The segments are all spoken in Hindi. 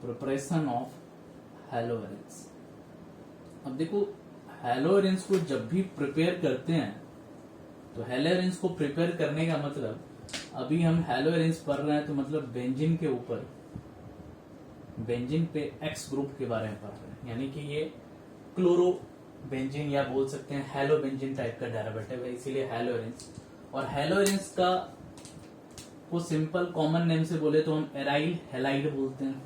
Preparation of हैलोवेरिन्स। अब देखो हैलोवेरिन्स को जब भी प्रिपेयर करते हैं तो हैलोवेरिन्स को प्रिपेयर करने का मतलब, अभी हम हैलोवेरिन्स पढ़ रहे हैं तो मतलब बेंजीन के ऊपर, बेंजीन पे एक्स ग्रुप के बारे में पढ़ रहे हैं, यानी कि ये क्लोरो बेंजीन या बोल सकते हैं हैलो बेंजीन टाइप का डेरिवेटिव है, इसीलिए हैलोवेरिन्स। और हैलोवेरिन्स का वो सिंपल कॉमन नेम से बोले तो हम एराइल हैलाइड बोलते हैं।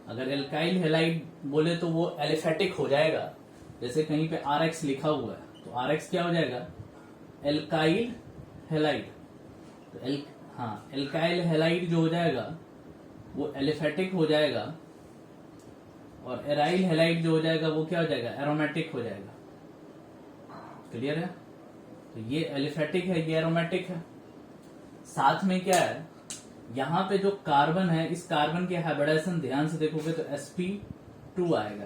अगर एल्काइल हैलाइड बोले तो वो एलिफेटिक हो जाएगा, जैसे कहीं पे RX लिखा हुआ है तो RX क्या हो जाएगा, एल्काइल हैलाइड। तो एल्काइल हैलाइड जो हो जाएगा वो एलिफेटिक हो जाएगा, और एराइल हैलाइड जो हो जाएगा वो क्या हो जाएगा, एरोमेटिक हो जाएगा। क्लियर है? तो ये एलिफेटिक है, ये एरोमेटिक है। साथ में क्या है, यहां पे जो कार्बन है, इस कार्बन के हाइब्रिडाइजेशन ध्यान से देखोगे तो sp2 आएगा।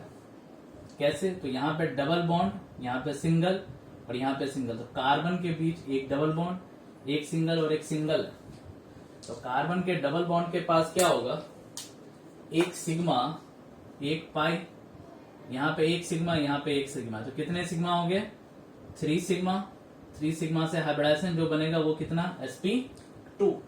कैसे? तो यहाँ पे डबल बॉन्ड, यहाँ पे सिंगल और यहाँ पे सिंगल, तो कार्बन के बीच एक डबल बॉन्ड, एक सिंगल और एक सिंगल। तो कार्बन के डबल बॉन्ड के पास क्या होगा, एक सिग्मा एक पाई, यहाँ पे एक सिग्मा, यहाँ पे एक सिग्मा, तो कितने सिग्मा हो गए, 3 सिग्मा। 3 सिग्मा से हाइब्रिडाइजेशन जो बनेगा वो कितना, sp2।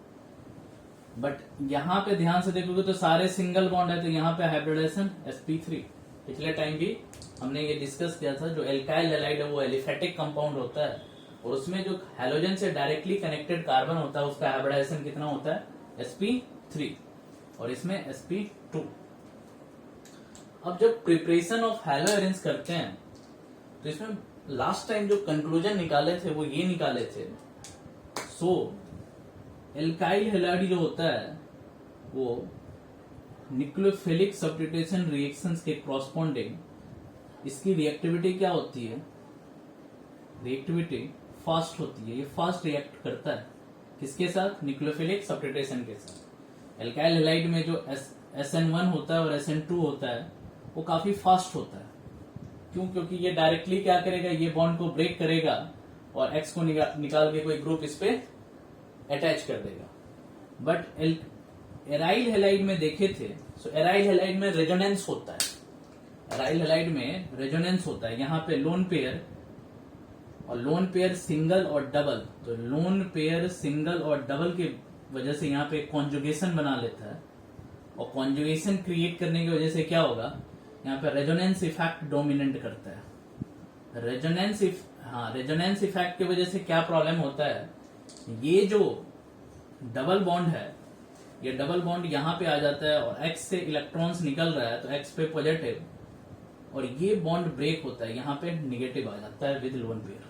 बट यहाँ पे ध्यान से देखोगे तो सारे सिंगल बॉन्ड है, तो यहाँ पे हाइब्रिडाइजेशन sp3। पिछले टाइम भी हमने ये डिस्कस किया था, जो एल्काइल हैलाइड है वो एलिफेटिक कंपाउंड होता है, और उसमें जो हैलोजन से डायरेक्टली कनेक्टेड कार्बन होता है उसका हाइब्रिडाइजेशन कितना होता है, sp3, और इसमें sp2। अब जब प्रिपरेशन ऑफ हैलोवेरिन्स करते हैं तो इसमें लास्ट टाइम जो कंक्लूजन निकाले थे वो ये निकाले थे, सो एल्काइल हैलाइड जो होता है वो न्यूक्लियोफिलिक सब्स्टिट्यूशन रिएक्शंस के कॉरस्पॉन्डिंग इसकी रिएक्टिविटी क्या होती है, रिएक्टिविटी फास्ट होती है, ये फास्ट रिएक्ट करता है किसके साथ, न्यूक्लियोफिलिक सब्स्टिट्यूशन के साथ। एल्काइल हैलाइड में जो SN1 होता है और SN2 होता है वो काफी फास्ट होता है। क्यों? क्योंकि ये डायरेक्टली क्या करेगा, ये बॉन्ड को ब्रेक करेगा और X को निकाल के कोई ग्रुप इस पे अटैच कर देगा। बट एराइल हैलाइड में देखे थे, सो एराइल हैलाइड में रेजोनेंस होता है, एराइल हैलाइड में रेजोनेंस होता है। यहाँ पे लोन पेयर और लोन पेयर सिंगल और डबल, तो लोन पेयर सिंगल और डबल की वजह से यहाँ पे कॉन्जुगेशन बना लेता है, और कॉन्जुगेशन क्रिएट करने की वजह से क्या होगा, यहाँ पे रेजोनेंस इफेक्ट डोमिनेंट करता है। रेजोनेंस इफेक्ट की वजह से क्या प्रॉब्लम होता है, ये जो डबल बॉन्ड है, ये डबल बॉन्ड यहाँ पे आ जाता है और X से इलेक्ट्रॉन्स निकल रहा है तो X पे पॉजिटिव, और ये बॉन्ड ब्रेक होता है, यहाँ पे नेगेटिव आ जाता है विद लोन पेयर।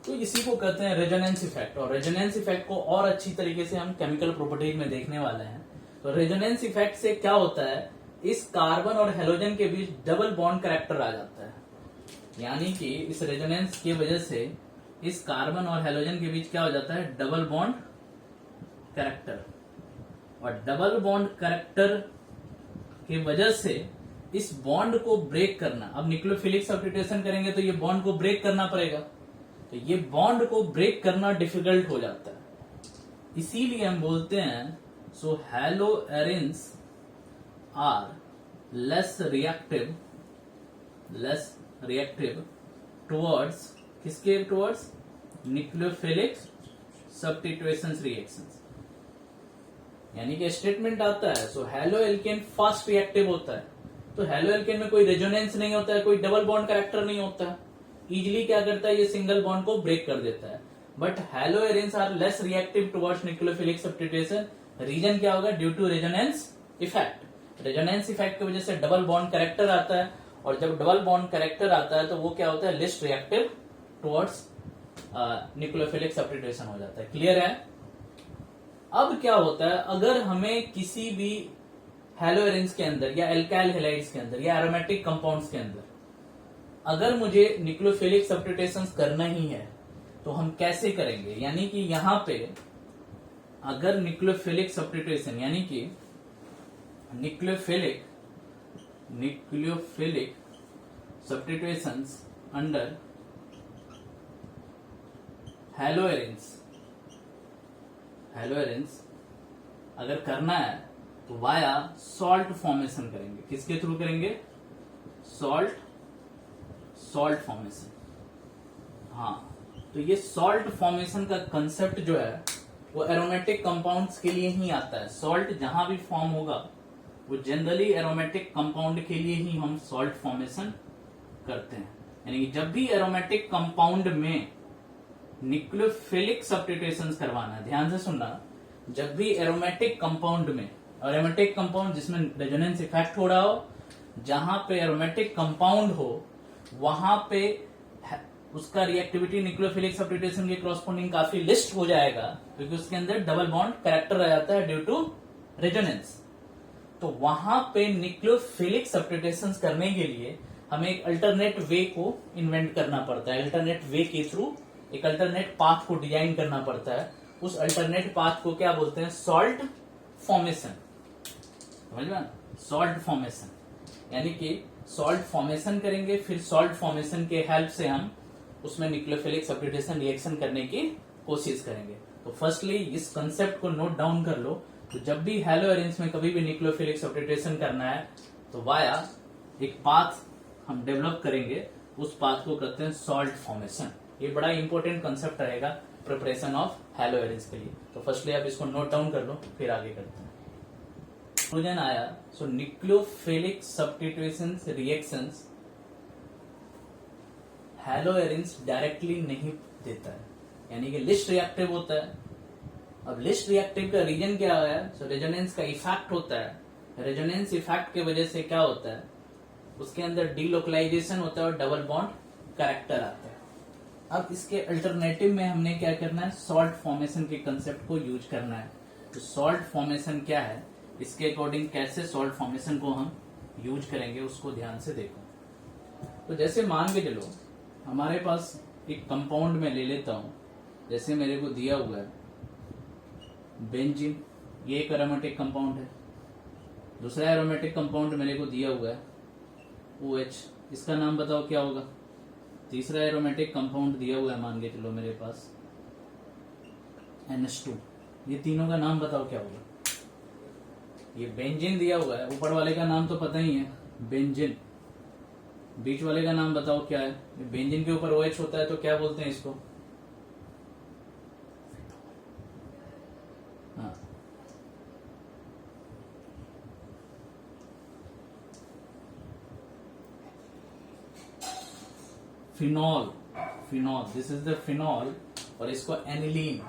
तो इसी को कहते हैं रेजोनेंस इफेक्ट, और रेजोनेंस इफेक्ट को और अच्छी तरीके से हम केमिकल प्रॉपर्टीज में देखने वाले हैं। तो रेजोनेंस इफेक्ट से क्या होता है, इस कार्बन और हेलोजन के बीच डबल बॉन्ड कैरेक्टर आ जाता है, यानी कि इस रेजोनेंस की वजह से इस कार्बन और हेलोजन के बीच क्या हो जाता है, डबल बॉन्ड कैरेक्टर। और डबल बॉन्ड कैरेक्टर की वजह से इस बॉन्ड को ब्रेक करना, अब न्यूक्लियोफिलिक सब्स्टिट्यूशन करेंगे तो ये बॉन्ड को ब्रेक करना पड़ेगा, तो ये बॉन्ड को ब्रेक करना डिफिकल्ट हो जाता है। इसीलिए हम बोलते हैं सो हैलोवेरिन्स आर लेस रिएक्टिव टुवर्ड्स, किसके टुवर्ड्स, न्यूक्लियोफिलिक सब्स्टिट्यूशन रिएक्शंस। यानी कि स्टेटमेंट आता है सो हैलो एल्केन फास्ट रिएक्टिव होता है, तो हैलो एल्केन में कोई रेजोनेंस नहीं होता है, कोई डबल बॉन्ड कैरेक्टर नहीं होता है, इजिली क्या करता है, ये सिंगल बॉन्ड को ब्रेक कर देता है। But haloarenes are less reactive towards nucleophilic substitution, reason क्या होगा, due to resonance effect. Resonance effect की वजह से डबल बॉन्ड कैरेक्टर आता है, और जब डबल बॉन्ड कैरेक्टर आता है तो वो क्या होता है, less reactive towards nucleophilic substitution हो जाता है। क्लियर है? अब क्या होता है, अगर हमें किसी भी हैलोवेरिन्स के अंदर या एल्काइल हैलाइड्स के अंदर या एरोमेटिक कंपाउंड्स के अंदर अगर मुझे न्यूक्लियोफिलिक सब्स्टिट्यूशन करना ही है तो हम कैसे करेंगे, यानी कि यहां पे अगर न्यूक्लियोफिलिक सब्स्टिट्यूशन यानी कि न्यूक्लियोफिलिक सब्स्टिट्यूशंस अंडर हैलोवेरिन्स अगर करना है तो वाया सॉल्ट फॉर्मेशन करेंगे। किसके थ्रू करेंगे? Salt formation. हाँ, तो ये सॉल्ट फॉर्मेशन का कंसेप्ट जो है वो एरोमेटिक कंपाउंड्स के लिए ही आता है। सॉल्ट जहां भी फॉर्म होगा वो जनरली एरोमेटिक कंपाउंड के लिए ही हम सॉल्ट फॉर्मेशन करते हैं। यानी कि जब भी एरोमेटिक कंपाउंड में न्यूक्लियोफिलिक सब्स्टिट्यूशन करवाना है, ध्यान से सुनना, जब भी एरोमेटिक कंपाउंड में, एरोमेटिक कंपाउंड जिसमें रेजोनेंस इफेक्ट हो रहा हो, जहां पे एरोमेटिक कंपाउंड हो वहां पे उसका रिएक्टिविटी न्यूक्लियोफिलिक सब्स्टिट्यूशन के कॉरस्पॉन्डिंग काफी लिस्ट हो जाएगा, क्योंकि उसके अंदर डबल बॉन्ड कैरेक्टर आ जाता है ड्यू टू रेजोनेंस। तो वहां पे न्यूक्लियोफिलिक सब्स्टिट्यूशन करने के लिए हमें एक अल्टरनेट वे को इन्वेंट करना पड़ता है। अल्टरनेट वे के थ्रू एक अल्टरनेट पाथ को डिजाइन करना पड़ता है। उस अल्टरनेट पाथ को क्या बोलते हैं? Salt formation. समझ में? सॉल्ट फॉर्मेशन यानी कि सॉल्ट फॉर्मेशन करेंगे, फिर सॉल्ट फॉर्मेशन के हेल्प से हम उसमें न्यूक्लियोफिलिक सब्स्टिट्यूशन रिएक्शन करने की कोशिश करेंगे। तो फर्स्टली इस कंसेप्ट को नोट डाउन कर लो। तो जब भी हैलो एरेंज में कभी भी न्यूक्लियोफिलिक सब्स्टिट्यूशन करना है तो वाया एक पाथ हम डेवलप करेंगे, उस पाथ को कहते हैं सॉल्ट फॉर्मेशन। ये बड़ा इंपॉर्टेंट कंसेप्ट रहेगा प्रिपरेशन ऑफ हैलो एरेंज के लिए। तो फर्स्टली आप इसको नोट डाउन कर लो, फिर आगे करते हैं। कंक्लूजन आया, so nucleophilic substitution reactions haloarenes directly नहीं देता है, यानी कि लिस्ट रिएक्टिव होता है। अब लिस्ट रिएक्टिव का रीजन क्या है? सो रेजोनेंस का इफेक्ट होता है। रेजोनेंस इफेक्ट की वजह से क्या होता है? उसके अंदर डीलोकलाइजेशन होता है और डबल बॉन्ड कैरेक्टर आता है। अब इसके अल्टरनेटिव में हमने क्या करना है? सॉल्ट फॉर्मेशन के कंसेप्ट को यूज करना है। तो सॉल्ट फॉर्मेशन क्या है, इसके अकॉर्डिंग कैसे सॉल्ट फॉर्मेशन को हम यूज करेंगे उसको ध्यान से देखो। तो जैसे मान के चलो हमारे पास एक कंपाउंड में ले लेता हूं, जैसे मेरे को दिया हुआ है बेंजीन, ये एक एरोमेटिक कंपाउंड है। दूसरा एरोमेटिक कंपाउंड मेरे को दिया हुआ है OH, इसका नाम बताओ क्या होगा? तीसरा एरोमेटिक कंपाउंड दिया हुआ है मान के चलो मेरे पास NH2, ये तीनों का नाम बताओ क्या होगा? ये बेंजीन दिया हुआ है, ऊपर वाले का नाम तो पता ही है बेंजीन, बीच वाले का नाम बताओ क्या है? बेंजीन के ऊपर OH होता है तो क्या बोलते हैं इसको? हाँ, phenol. Phenol, this is the phenol, और इसको एनिलीन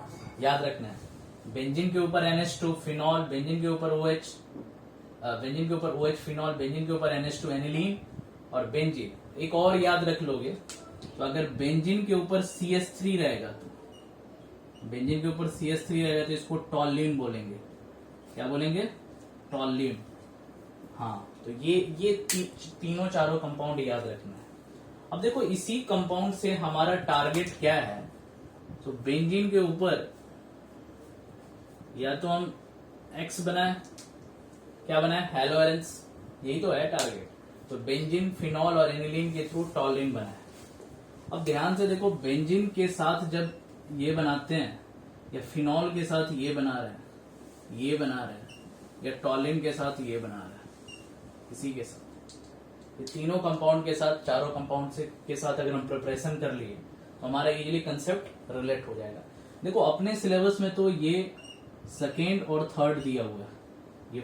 याद रखना है। बेंजीन के ऊपर NH2 फिनॉल, बेंजीन के ऊपर OH, बेंजीन के ऊपर OH फिनॉल, बेंजीन के ऊपर NH2 एनिलीन, और बेंजीन एक और याद रख लोगे तो अगर बेंजीन के ऊपर CH3 रहेगा, तो बेंजीन के ऊपर CH3 रहेगा तो इसको टॉलिन बोलेंगे। क्या बोलेंगे? टॉलिन। हाँ, तो ये तीनों चारों कंपाउंड याद रखना है। अब देखो इसी कंपाउंड से हमारा टारगेट क्या है? तो बेंजीन के ऊपर या तो हम X बनाए, क्या बनाए? हैलो एरेंज, यही तो है टारगेट। तो बेंजीन, फिनॉल और एनिलीन के थ्रू टॉलिन बनाए। अब ध्यान से देखो, बेंजीन के साथ जब ये बनाते हैं या फिनॉल के साथ ये बना रहे हैं, ये बना रहे हैं, या टॉलिन के साथ ये बना रहे हैं, इसी के साथ, ये तीनों कंपाउंड के साथ, चारों कंपाउंड के साथ अगर हम प्रिपरेशन कर लिए तो हमारा इजीली कंसेप्ट रिलेट हो जाएगा। देखो अपने सिलेबस में तो ये सेकेंड और थर्ड दिया हुआ है, ये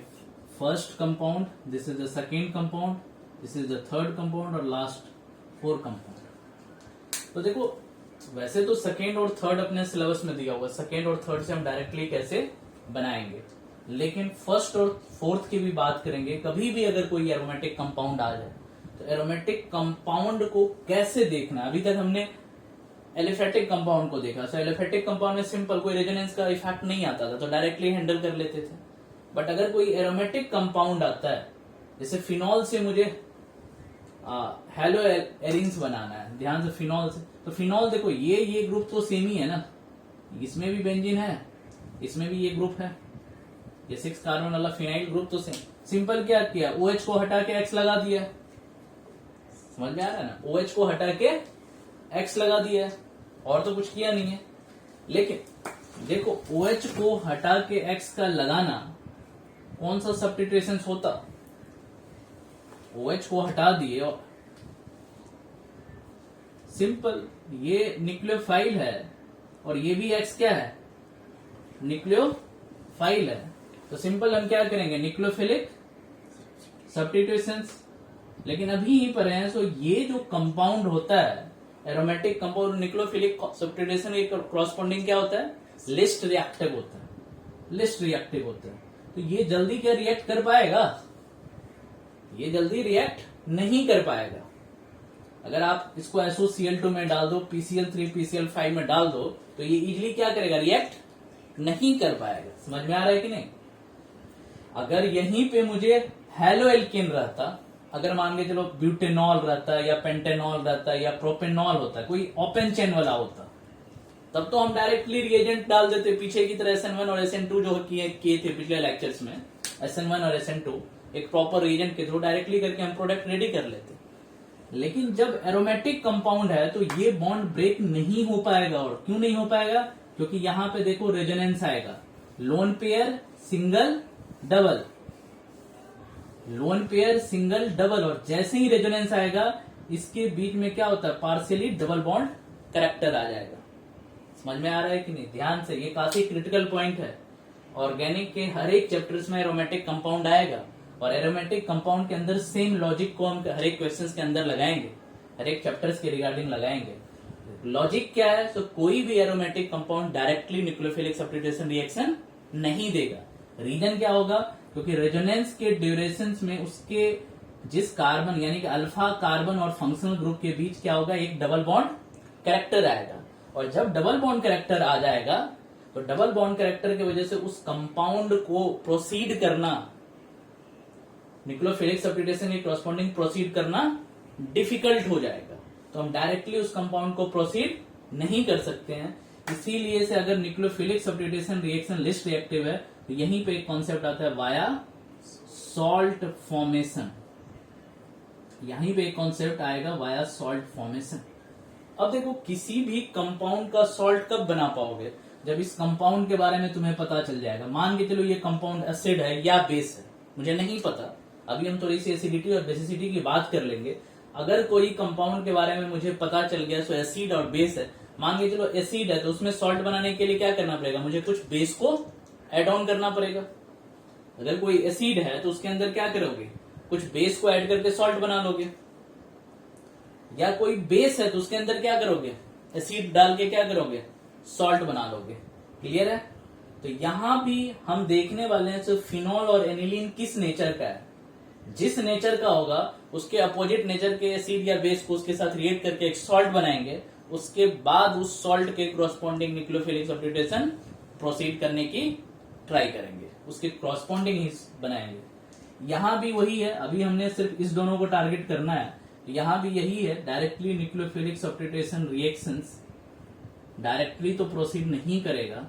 first compound, this is the second compound, this is the third compound, और लास्ट 4 कंपाउंड। तो देखो वैसे तो सेकेंड और थर्ड अपने सिलेबस में दिया हुआ है, सेकेंड और थर्ड से हम डायरेक्टली कैसे बनाएंगे, लेकिन फर्स्ट और फोर्थ की भी बात करेंगे। कभी भी अगर कोई एरोमेटिक कंपाउंड आ जाए तो एरोमेटिक कंपाउंड को कैसे देखना है। अभी तक हमने एलिफेटिक कंपाउंड को देखा। सो एलिफेटिक कंपाउंड में सिंपल कोई रेजोनेंस का इफेक्ट नहीं आता था तो डायरेक्टली हैंडल कर लेते थे। बट अगर कोई एरोमेटिक कंपाउंड आता है, जैसे फिनॉल से मुझे हैलो एरिन्स बनाना है, ध्यान से फिनॉल से, तो फिनॉल देखो ये ग्रुप तो सेम ही है ना, इसमें भी बेंजीन है, इसमें भी ये ग्रुप है, ये 6 कार्बन वाला फिनाइल ग्रुप तो सेम। सिंपल क्या किया, OH को हटा के X लगा दिया, समझ में आ रहा है ना, OH को हटा के X लगा दिया, और तो कुछ किया नहीं है। लेकिन देखो OH को हटा के X का लगाना कौन सा सब्स्टिट्यूशन होता, OH को हटा दिए और सिंपल, ये न्यूक्लियोफाइल है और ये भी X क्या है, न्यूक्लियोफाइल है। तो सिंपल हम क्या करेंगे, न्यूक्लियोफिलिक सब्स्टिट्यूशंस। लेकिन अभी यहीं पर है, सो ये जो कंपाउंड होता है एरोमेटिक कंपाउंड न्यूक्लियोफिलिक सब्स्टिट्यूशन के कॉरस्पॉन्डिंग क्या होता है, लिस्ट रिएक्टिव होता है, लिस्ट रिएक्टिव होता है। तो ये जल्दी क्या रिएक्ट कर पाएगा, ये जल्दी रिएक्ट नहीं कर पाएगा। अगर आप इसको SOCl2 में डाल दो, PCl3 PCl5 में डाल दो, तो ये इजीली क्या करेगा, रिएक्ट नहीं कर पाएगा। समझ में आ रहा है कि नहीं। अगर यहीं पे मुझे हेलो एल्केन रहता, अगर मान के चलो ब्यूटेनॉल रहता या पेंटेनॉल रहता या प्रोपेनॉल होता, कोई ओपन चेन वाला होता, तब तो हम डायरेक्टली रिएजेंट डाल देते पीछे की तरह SN1 और SN2 जो किए थे पिछले लेक्चर्स में। SN1 और SN2 एक प्रॉपर रिएजेंट के थ्रू डायरेक्टली करके हम प्रोडक्ट रेडी कर लेते। लेकिन जब एरोमेटिक कंपाउंड है तो ये बॉन्ड ब्रेक नहीं हो पाएगा। और क्यों नहीं हो पाएगा, क्योंकि यहां पे देखो रेजोनेंस आएगा, lone pair single double, lone pair single double, और जैसे ही रेजोनेंस आएगा इसके बीच में क्या होता है, पार्शियली डबल बॉन्ड कैरेक्टर आ जाएगा। समझ में आ रहा है कि नहीं, ध्यान से, ये काफी क्रिटिकल पॉइंट है। ऑर्गेनिक के हर एक चैप्टर्स में एरोमेटिक कंपाउंड आएगा और एरोमेटिक कंपाउंड के अंदर सेम लॉजिक को हम हर एक क्वेश्चंस के अंदर लगाएंगे, हर एक चैप्टर्स के रिगार्डिंग लगाएंगे। लॉजिक क्या है, तो कोई भी aromatic compound directly nucleophilic substitution reaction नहीं देगा। रीजन क्या होगा, क्योंकि रेजोनेंस के ड्यूरेशन में उसके जिस कार्बन यानी कि अल्फा कार्बन और फंक्शनल ग्रुप के बीच क्या होगा, एक डबल बॉन्ड कैरेक्टर आएगा। और जब डबल बॉन्ड कैरेक्टर आ जाएगा तो डबल बॉन्ड कैरेक्टर की वजह से उस कंपाउंड को प्रोसीड करना, न्यूक्लियोफिलिक सब्स्टिट्यूशन के कॉरस्पॉन्डिंग प्रोसीड करना डिफिकल्ट हो जाएगा। तो हम डायरेक्टली उस कंपाउंड को प्रोसीड नहीं कर सकते हैं। इसीलिए से अगर nucleophilic substitution reaction least reactive है तो यहीं पे एक कॉन्सेप्ट आता है वाया सॉल्ट फॉर्मेशन, यहीं पे एक कॉन्सेप्ट आएगा वाया सॉल्ट फॉर्मेशन। अब देखो, किसी भी कंपाउंड का सॉल्ट कब बना पाओगे, जब इस कंपाउंड के बारे में तुम्हें पता चल जाएगा। मान के चलो ये कंपाउंड एसिड है या बेस है, मुझे नहीं पता, अभी हम थोड़ी सी एसिडिटी और बेसिसिटी की बात कर लेंगे। अगर कोई कंपाउंड के बारे में मुझे पता चल गया सो एसिड और बेस है, मान के चलो एसिड है तो उसमें सॉल्ट बनाने के लिए क्या करना पड़ेगा, मुझे कुछ बेस को एड ऑन करना पड़ेगा। अगर कोई एसिड है तो उसके अंदर क्या करोगे, कुछ बेस को ऐड करके सॉल्ट बना लोगे। या कोई बेस है तो उसके अंदर क्या करोगे, एसिड डाल के क्या करोगे, सॉल्ट बना लोगे। क्लियर है। तो यहां भी हम देखने वाले हैं तो फिनॉल और एनिलीन किस नेचर का है, जिस नेचर का होगा उसके अपोजिट नेचर के एसिड या बेस को उसके साथ रिएक्ट करके एक सॉल्ट बनाएंगे। उसके बाद उस सॉल्ट के कॉरस्पॉन्डिंग न्यूक्लियोफिलिक सब्स्टिट्यूशन प्रोसीड करने की ट्राई करेंगे, उसके कॉरस्पॉन्डिंग ही बनाएंगे। यहां भी वही है, अभी हमने सिर्फ इस दोनों को टारगेट करना है। यहां भी यही है, directly nucleophilic substitution reactions directly तो प्रोसीड नहीं करेगा,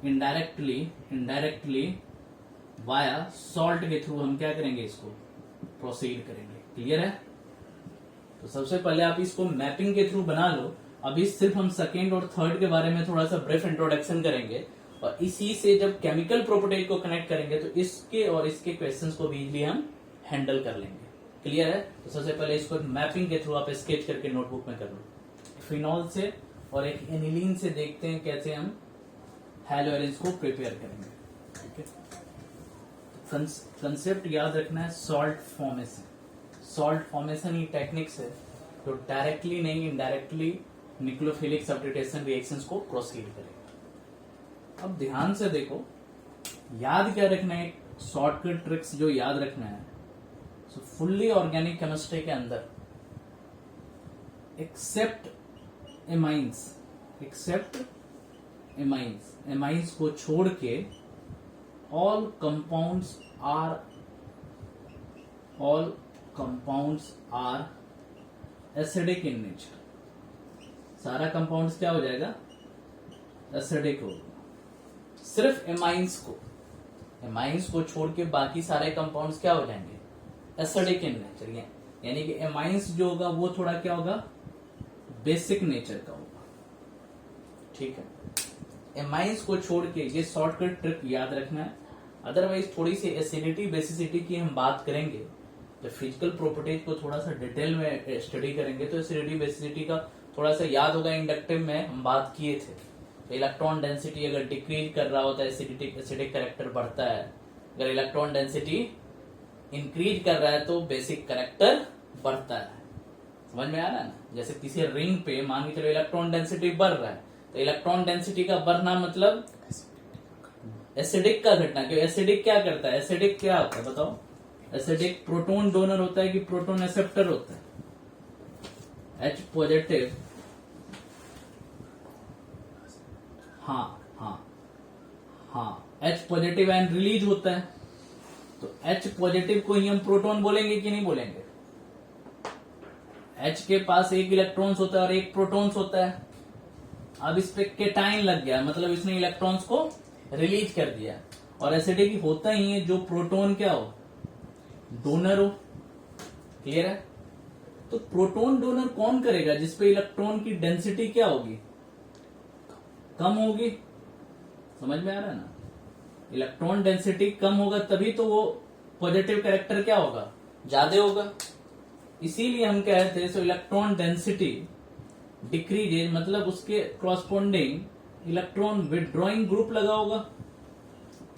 इनडायरेक्टली वाया सॉल्ट के थ्रू हम क्या करेंगे, इसको प्रोसीड करेंगे। क्लियर है। तो सबसे पहले आप इसको मैपिंग के थ्रू बना लो। अभी सिर्फ हम सेकेंड और थर्ड के बारे में थोड़ा सा ब्रीफ इंट्रोडक्शन करेंगे और इसी से जब केमिकल प्रॉपर्टी को कनेक्ट करेंगे तो इसके और इसके क्वेश्चंस को भी इजीली हम हैंडल कर लेंगे। क्लियर है। तो सबसे पहले इसको मैपिंग के थ्रू आप स्केच करके नोटबुक में कर लो। फिनॉल से और एक एनिलीन से देखते हैं कैसे हम हैलोजेंस को प्रिपेयर करेंगे। ठीक है। कंसेप्ट याद रखना है, सॉल्ट फॉर्मेशन। सॉल्ट फॉर्मेशन ही टेक्निक्स है तो डायरेक्टली नहीं इनडायरेक्टली न्यूक्लियोफिलिक सब्स्टिट्यूशन रिएक्शंस को प्रोसीड करेगा। अब ध्यान से देखो, याद क्या रखना है, शॉर्टकट ट्रिक्स जो याद रखना है। सो फुल्ली ऑर्गेनिक केमिस्ट्री के अंदर एक्सेप्ट एमाइंस को छोड़ के all compounds are acidic in nature. सारा कंपाउंड्स क्या हो जाएगा, एसिडिक होगा। सिर्फ एमाइंस को छोड़ के बाकी सारे कंपाउंड्स क्या हो जाएंगे, एसिडिक इन नेचर। यानी कि एमाइंस जो होगा वो थोड़ा क्या होगा, बेसिक नेचर का होगा। ठीक है। एमाइंस को छोड़ के, ये शॉर्टकट ट्रिक याद रखना है। अदरवाइज थोड़ी सी एसिडिटी बेसिसिटी की हम बात करेंगे, जब फिजिकल प्रॉपर्टीज को थोड़ा सा डिटेल में स्टडी करेंगे तो एसिडिटी बेसिसिटी का थोड़ा सा याद होगा, इंडक्टिव में हम बात किए थे। तो इलेक्ट्रॉन डेंसिटी अगर डिक्रीज कर रहा होता है एसिडिक कैरेक्टर बढ़ता है, अगर इलेक्ट्रॉन डेंसिटी इंक्रीज कर रहा है तो बेसिक कैरेक्टर बढ़ता है। समझ में आ रहा है ना? जैसे किसी रिंग पे मान के चलो इलेक्ट्रॉन डेंसिटी बढ़ रहा है, तो इलेक्ट्रॉन डेंसिटी का बढ़ना मतलब एसिडिक का घटना। क्यों? एसिडिक क्या करता है? एसिडिक क्या होता है बताओ? एसिडिक प्रोटोन डोनर होता है कि प्रोटोन एक्सेप्टर होता है? H पॉजिटिव, हाँ H पॉजिटिव आयन रिलीज होता है, तो H पॉजिटिव को ही हम प्रोटोन बोलेंगे कि नहीं बोलेंगे? H के पास एक इलेक्ट्रॉन्स होता है और एक प्रोटॉन्स होता है। अब इस पे केटाइन लग गया, मतलब इसने इलेक्ट्रॉन्स को रिलीज कर दिया। और एसिडिक होता ही है जो प्रोटोन क्या हो, डोनर हो। क्लियर है? तो प्रोटोन डोनर कौन करेगा? जिसपे इलेक्ट्रॉन की डेंसिटी क्या होगी, कम होगी। समझ में आ रहा है ना? इलेक्ट्रॉन डेंसिटी कम होगा तभी तो वो पॉजिटिव कैरेक्टर क्या होगा, ज्यादा होगा। इसीलिए हम कहते हैं सो इलेक्ट्रॉन डेंसिटी डिक्रीजेज, मतलब उसके क्रॉसपोंडिंग इलेक्ट्रॉन विड्रॉइंग ग्रुप लगा होगा।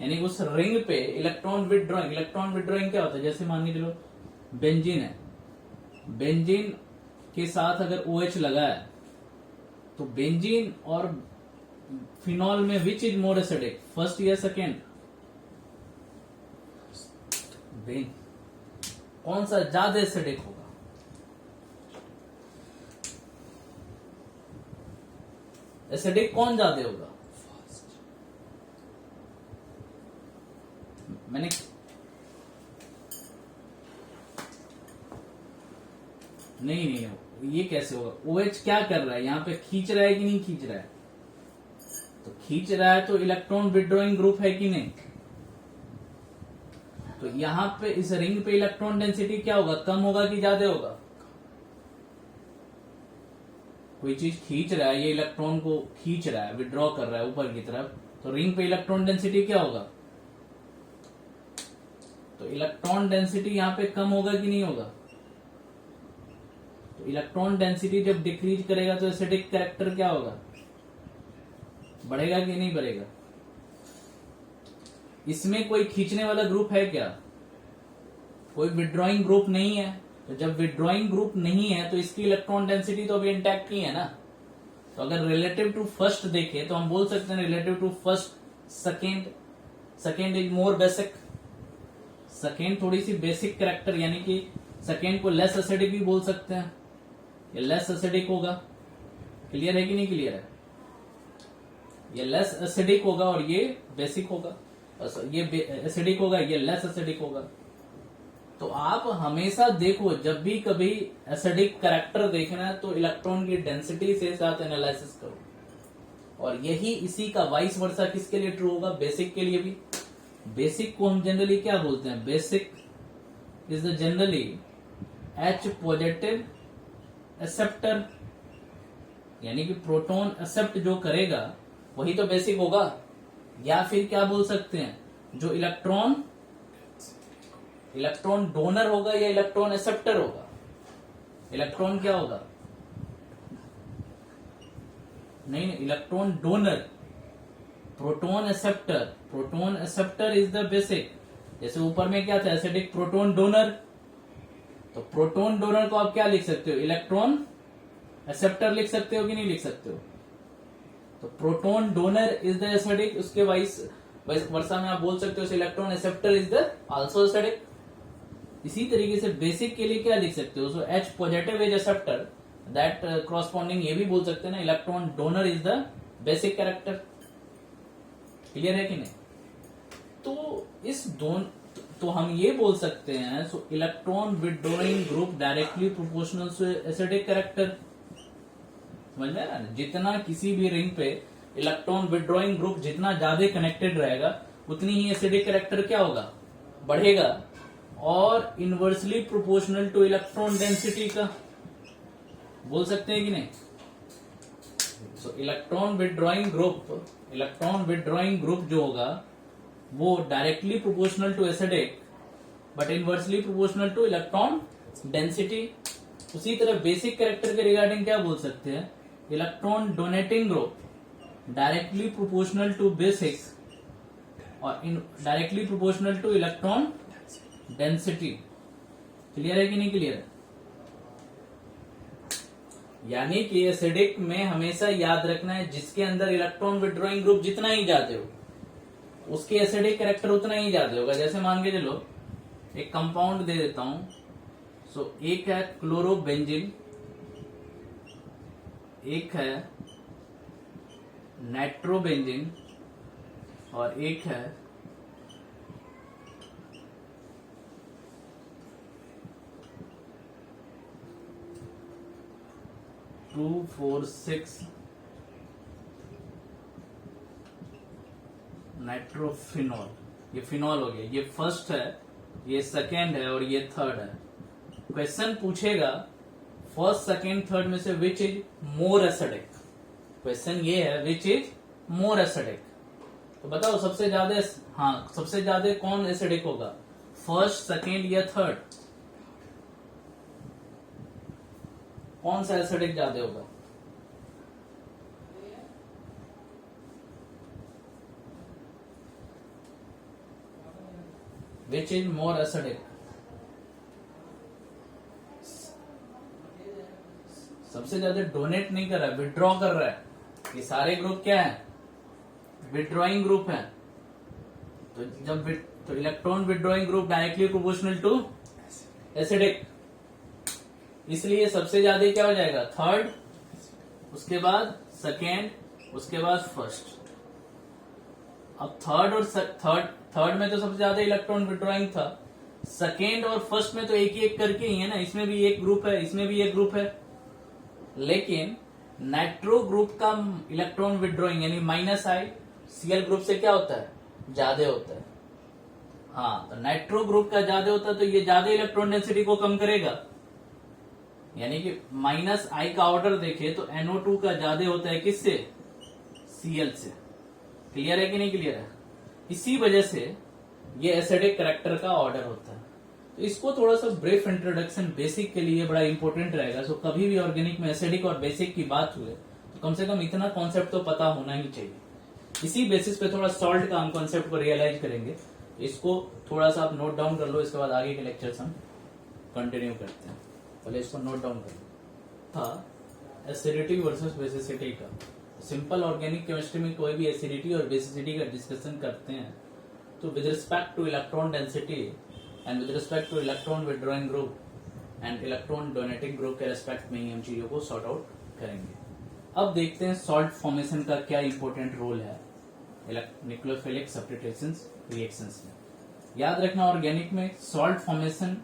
यानी उस रिंग पे इलेक्ट्रॉन विड्रॉइंग क्या होता है? जैसे मान के चलो बेंजीन है, बेंजीन के साथ अगर OH लगा है तो बेंजीन और फिनॉल में which is more acidic, first या सेकेंड? कौन सा ज्यादा एसिडिक होगा? एसिडिक कौन ज्यादा होगा? मैंने नहीं, ये कैसे होगा? OH क्या कर रहा है यहाँ पे, खींच रहा है कि नहीं खींच रहा है? तो खींच रहा है तो इलेक्ट्रॉन विड्रॉइंग ग्रुप है कि नहीं? तो यहाँ पे इस रिंग पे इलेक्ट्रॉन डेंसिटी क्या होगा, कम होगा कि ज्यादा होगा? कोई चीज खींच रहा है, ये इलेक्ट्रॉन को खींच रहा है, विड्रॉ कर रहा है ऊपर की तरफ, तो रिंग पे इलेक्ट्रॉन डेंसिटी क्या होगा? तो इलेक्ट्रॉन डेंसिटी यहाँ पे कम होगा कि नहीं होगा? तो इलेक्ट्रॉन डेंसिटी जब डिक्रीज करेगा तो एसिडिक कैरेक्टर क्या होगा, बढ़ेगा कि नहीं बढ़ेगा? इसमें कोई खींचने वाला ग्रुप है क्या? कोई विड्रॉइंग ग्रुप नहीं है। तो जब विड्रॉइंग ग्रुप नहीं है तो इसकी इलेक्ट्रॉन डेंसिटी तो अभी इंटैक्ट नहीं है ना। तो अगर रिलेटिव टू फर्स्ट देखें तो हम बोल सकते हैं relative to first second is more basic. Second थोड़ी सी बेसिक कैरेक्टर, यानी कि सेकेंड को लेस एसिडिक भी बोल सकते हैं, ये लेस एसिडिक होगा। क्लियर है कि नहीं क्लियर है? ये लेस एसिडिक होगा और ये बेसिक होगा, ये एसिडिक होगा, ये लेस एसिडिक होगा। तो आप हमेशा देखो, जब भी कभी एसिडिक कैरेक्टर देखना है तो इलेक्ट्रॉन की डेंसिटी से साथ एनालिसिस करो। और यही इसी का वाइस वर्सा किसके लिए ट्रू होगा, बेसिक के लिए भी। बेसिक को हम जनरली क्या बोलते हैं, basic is the generally H positive acceptor, यानी कि प्रोटॉन एक्सेप्ट जो करेगा वही तो बेसिक होगा। या फिर क्या बोल सकते हैं, जो इलेक्ट्रॉन डोनर होगा या इलेक्ट्रॉन एक्सेप्टर होगा। इलेक्ट्रॉन क्या होगा, नहीं electron donor, proton acceptor is the basic. जैसे ऊपर में क्या था, एसिडिक प्रोटॉन डोनर, तो प्रोटॉन डोनर को आप क्या लिख सकते हो, इलेक्ट्रॉन एक्सेप्टर लिख सकते हो कि नहीं लिख सकते हो? तो proton donor is the acidic, उसके वाइस वर्सा में आप बोल सकते हो electron acceptor is the also acidic. इसी तरीके से बेसिक के लिए क्या लिख सकते हो, सो H positive is acceptor, that corresponding ये भी बोल सकते हैं ना, electron donor is the basic character. Clear है कि नहीं? तो इस तो हम ये बोल सकते हैं, so electron withdrawing group directly proportional to acidic character. समझ में आ रहा है? जितना किसी भी रिंग पे इलेक्ट्रॉन विड्रॉइंग ग्रुप जितना ज्यादा कनेक्टेड रहेगा उतनी ही एसिडिक कैरेक्टर क्या होगा, बढ़ेगा। और inversely proportional to electron density का बोल सकते हैं कि नहीं? सो इलेक्ट्रॉन विड्रॉइंग ग्रुप जो होगा वो directly proportional to acidic but inversely proportional to electron density. उसी तरह बेसिक कैरेक्टर के रिगार्डिंग क्या बोल सकते हैं, electron donating group directly proportional to basic और directly proportional to electron density. Clear है कि नहीं क्लियर है? यानी कि एसिडिक में हमेशा याद रखना है जिसके अंदर इलेक्ट्रॉन विड्रॉइंग ग्रुप जितना ही ज्यादा हो उसके एसिडिक कैरेक्टर उतना ही ज्यादा होगा। जैसे मान के चलो एक कंपाउंड दे देता हूं, सो एक है क्लोरोबेंजीन, एक है नाइट्रोबेंजीन और एक है टू फोर सिक्स नाइट्रोफिनॉल। ये फिनॉल हो गया, ये फर्स्ट है, ये सेकेंड है और ये थर्ड है। क्वेश्चन पूछेगा फर्स्ट सेकेंड थर्ड में से which is more acidic. Question ये है विच इज मोर एसिडिक। तो बताओ सबसे ज्यादा, हाँ सबसे ज्यादा कौन एसिडिक होगा, फर्स्ट सेकेंड या थर्ड? कौन सा एसिडिक ज्यादा होगा? Which is more acidic? सबसे ज्यादा डोनेट नहीं कर रहा है, विड्रॉ कर रहा है। ये सारे ग्रुप क्या है, विड्रॉइंग ग्रुप है। तो जब तो electron withdrawing group directly proportional to acidic, इसलिए सबसे ज्यादा क्या हो जाएगा, थर्ड, उसके बाद सेकेंड, उसके बाद फर्स्ट। अब थर्ड और थर्ड में तो सबसे ज्यादा इलेक्ट्रॉन विड्रॉइंग था, सेकेंड और फर्स्ट में तो एक ही एक करके ही है ना, इसमें भी एक ग्रुप है, इसमें भी एक ग्रुप है। लेकिन नाइट्रो ग्रुप का इलेक्ट्रॉन विड्रॉइंग यानी -I Cl ग्रुप से क्या होता है, ज्यादा होता है। हाँ, तो नाइट्रो ग्रुप का ज्यादा होता है तो ये ज्यादा इलेक्ट्रॉन डेंसिटी को कम करेगा। यानी कि -I का ऑर्डर देखे तो NO2 का ज्यादा होता है किससे, Cl से। क्लियर है कि नहीं क्लियर है? इसी वजह से ये एसिडिक कैरेक्टर का ऑर्डर होता है। तो इसको थोड़ा सा ब्रीफ इंट्रोडक्शन बेसिक के लिए बड़ा इंपॉर्टेंट रहेगा। सो कभी भी ऑर्गेनिक में एसिडिक और बेसिक की बात हुए तो कम से कम इतना कॉन्सेप्ट तो पता होना ही चाहिए। इसी बेसिस पे थोड़ा सॉल्ट का हम कॉन्सेप्ट को रियलाइज करेंगे। इसको थोड़ा सा आप नोट डाउन कर लो, इसके बाद आगे के लेक्चर्स हम कंटिन्यू करते हैं। पहले इसको नोट डाउन कर लो। था एसिडिटी वर्सेस बेसिसिटी का। सिंपल ऑर्गेनिक केमिस्ट्री में कोई भी एसिडिटी और बेसिसिटी का डिस्कशन करते हैं तो with respect to electron density and with respect two electron withdrawing group and electron donating group के रेस्पेक्ट में ही हम चीजों को सॉर्ट आउट करेंगे। अब देखते हैं सॉल्ट फॉर्मेशन का क्या इंपॉर्टेंट रोल है न्यूक्लियोफिलिक सब्स्टिट्यूशन रिएक्शंस में। याद रखना ऑर्गेनिक में salt formation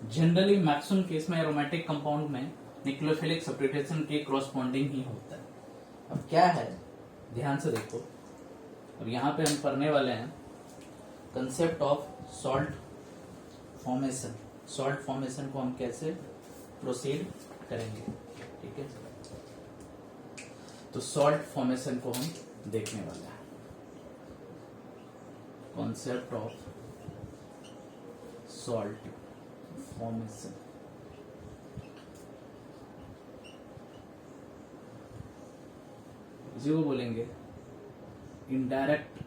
generally maximum case में एरोमेटिक कंपाउंड में न्यूक्लियोफिलिक सब्स्टिट्यूशन के कॉरस्पॉन्डिंग ही होता है। अब क्या है, ध्यान से देखो। अब यहां पे हम पढ़ने वाले हैं concept of salt formation. Salt formation को हम कैसे प्रोसीड करेंगे, ठीक है। तो सॉल्ट फॉर्मेशन को हम देखने वाले हैं। Concept of salt formation. इसी को बोलेंगे indirect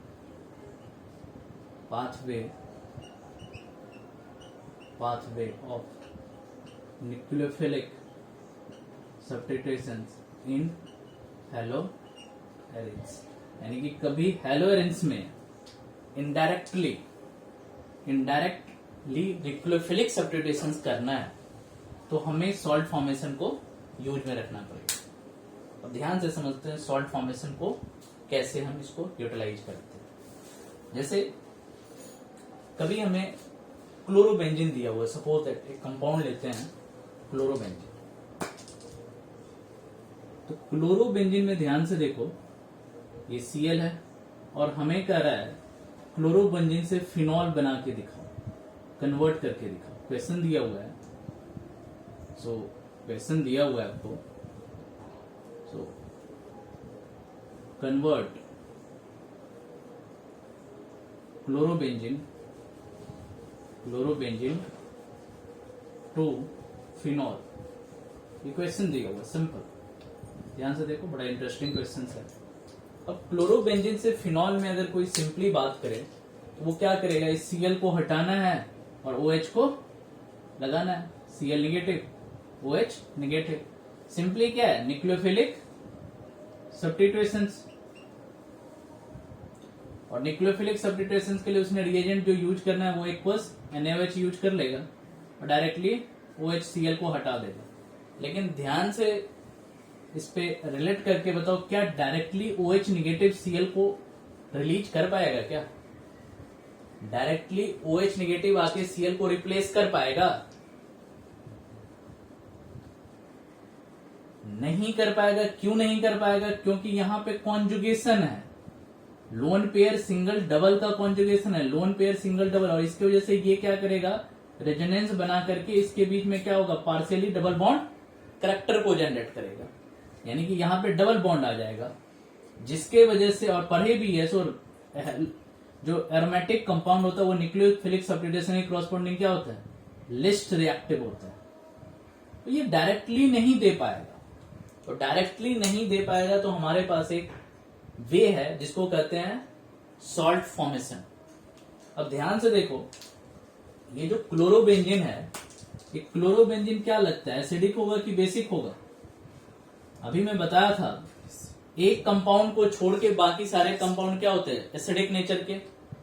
pathway of nucleophilic substitutions in hello arenes. यानी कि कभी हेलो एरिन्स में इनडायरेक्टली न्यूक्लियोफिलिक सब्स्टिट्यूशंस करना है तो हमें सॉल्ट फॉर्मेशन को यूज में रखना पड़ेगा। अब ध्यान से समझते हैं सॉल्ट फॉर्मेशन को कैसे हम इसको यूटिलाइज करते हैं। जैसे कभी हमें क्लोरोबेंजीन दिया हुआ है, सपोज दैट एक कंपाउंड लेते हैं क्लोरोबेंजीन। तो क्लोरोबेंजीन में ध्यान से देखो, ये Cl है और हमें कह रहा है क्लोरोबेंजीन से फिनॉल बना के दिखाओ, कन्वर्ट करके दिखाओ। क्वेश्चन दिया हुआ है, सो क्वेश्चन दिया हुआ है आपको, so convert chlorobenzene to phenol, ये क्वेश्चन दिया हुआ सिंपल, ध्यान से देखो, बड़ा इंटरेस्टिंग क्वेश्चन है। अब क्लोरोबेंजीन से फिनॉल में अगर कोई सिंपली बात करे तो वो क्या करेगा, इस Cl को हटाना है और OH को लगाना है। Cl negative, OH negative, simply क्या है, न्यूक्लियोफिलिक सब्स्टिट्यूशंस। और न्यूक्लियोफिलिक सब्स्टिट्यूशंस के लिए उसने रिएजेंट जो यूज करना है वो एक्वस NaOH यूज कर लेगा और डायरेक्टली OHCl को हटा देगा। लेकिन ध्यान से इस पे रिलेट करके बताओ, क्या डायरेक्टली OH निगेटिव Cl को रिलीज कर पाएगा? क्या डायरेक्टली OH निगेटिव आके Cl को रिप्लेस कर पाएगा? नहीं कर पाएगा। क्यों नहीं कर पाएगा? क्योंकि यहां पे कॉन्जुगेशन है, लोन पेयर सिंगल डबल का कॉन्जुगेशन है, लोन पेयर सिंगल डबल, और इसकी वजह से ये क्या करेगा, रेजोनेंस बना करके इसके बीच में क्या होगा, पार्शियली डबल बॉन्ड करैक्टर को जनरेट करेगा, यानी कि यहां पे डबल बॉन्ड आ जाएगा, जिसके वजह से, और पढ़े भी है सो, जो एरोमेटिक कंपाउंड होता है वो न्यूक्लियोफिलिक सब्स्टिट्यूशन के क्रॉसपोंडिंग क्या होता है, लिस्ट रिएक्टिव होता है। तो ये डायरेक्टली नहीं दे पाएगा, तो डायरेक्टली नहीं दे पाएगा तो हमारे पास एक वे है जिसको कहते हैं सॉल्ट फॉर्मेशन। अब ध्यान से देखो, ये जो क्लोरोबेंजीन है, ये क्लोरोबेंजीन क्या लगता है, एसिडिक होगा कि बेसिक होगा? अभी मैं बताया था, एक कंपाउंड को छोड़ के बाकी सारे कंपाउंड क्या होते हैं, एसिडिक नेचर के।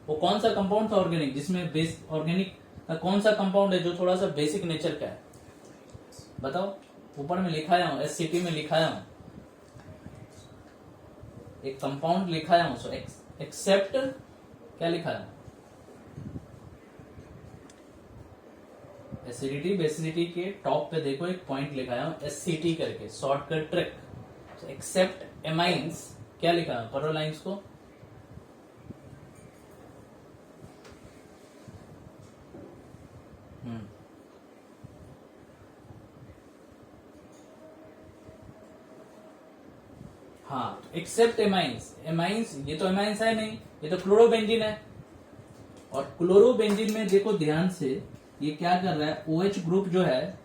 वो कौन सा कंपाउंड था ऑर्गेनिक, जिसमें बेस ऑर्गेनिक का कौन सा कंपाउंड है जो थोड़ा सा बेसिक नेचर का है, बताओ? ऊपर में लिखाया हूं, SCT में लिखाया हूं, एक कंपाउंड लिखाया हूं, सो एक्सेप्ट क्या लिखाया, एसिडिटी बेसिडिटी के टॉप पे देखो एक पॉइंट लिखाया हूं SCT करके, शॉर्टकट ट्रिक। एक्सेप्ट एमाइंस क्या लिखा है, पढ़ो लाइंस को। हाँ, एक्सेप्ट एमाइंस, एमाइंस ये तो एमाइंस है नहीं, ये तो क्लोरोबेंजीन है। और क्लोरोबेंजीन में देखो ध्यान से, ये क्या कर रहा है, OH ग्रुप जो है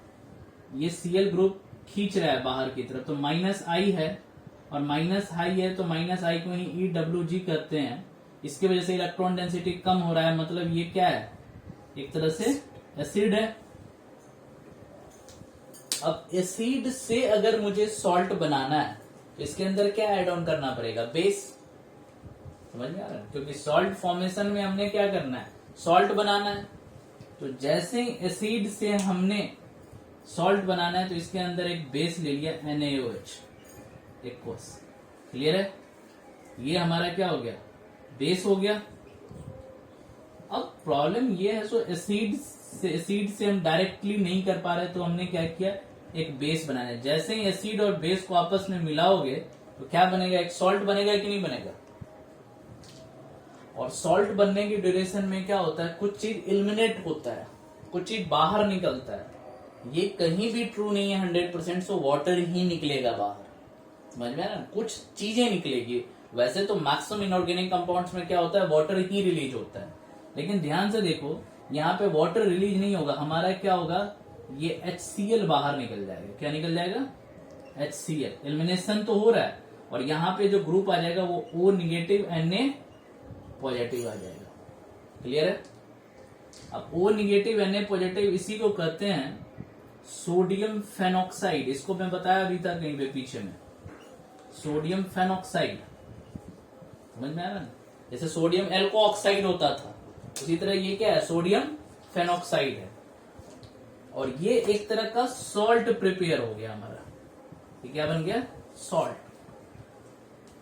ये Cl ग्रुप खींच रहा है बाहर की तरफ, तो -I है, और -I है तो -I को ही EWG करते हैं, इसकी वजह से इलेक्ट्रॉन डेंसिटी कम हो रहा है, मतलब ये क्या है, एक तरह से एसिड है। अब एसिड से अगर मुझे सॉल्ट बनाना है तो इसके अंदर क्या ऐड ऑन करना पड़ेगा, बेस, समझ में आ रहा है? क्योंकि सॉल्ट फॉर्मेशन में हमने क्या करना है, सॉल्ट बनाना है। तो जैसे एसिड से हमने सॉल्ट बनाना है तो इसके अंदर एक बेस ले लिया NaOH, एक्वस, क्लियर है? ये हमारा क्या हो गया, बेस हो गया। अब प्रॉब्लम ये है, सो एसिड से हम डायरेक्टली नहीं कर पा रहे, तो हमने क्या किया, एक बेस बनाना है। जैसे ही एसिड और बेस को आपस में मिलाओगे तो क्या बनेगा, एक सॉल्ट बनेगा कि नहीं बनेगा? और सॉल्ट बनने की ड्यूरेशन में क्या होता है, कुछ चीज इलिमिनेट होता है, कुछ चीज बाहर निकलता है। ये कहीं भी ट्रू नहीं है 100%, सो वाटर ही निकलेगा बाहर, समझ में आ रहा है? कुछ चीजें निकलेगी। वैसे तो मैक्सिमम इनऑर्गेनिक कंपाउंड्स में क्या होता है, वाटर ही रिलीज होता है, लेकिन ध्यान से देखो यहाँ पे वाटर रिलीज नहीं होगा, हमारा क्या होगा, ये HCl बाहर निकल जाएगा। क्या निकल जाएगा, HCl, एलिमिनेशन तो हो रहा है, और यहाँ पे जो ग्रुप आ जाएगा वो O निगेटिव Na पॉजिटिव आ जाएगा, क्लियर है? अब O निगेटिव Na पॉजिटिव, इसी को कहते हैं सोडियम फेनॉक्साइड। इसको मैं बताया अभी था कहीं पे पीछे में, सोडियम फेनॉक्साइड, समझ में आ रहा है? जैसे सोडियम एल्को ऑक्साइड होता था, उसी तरह ये क्या है, सोडियम फेनॉक्साइड है, और ये एक तरह का सॉल्ट प्रिपेयर हो गया हमारा। ये क्या बन गया, सॉल्ट।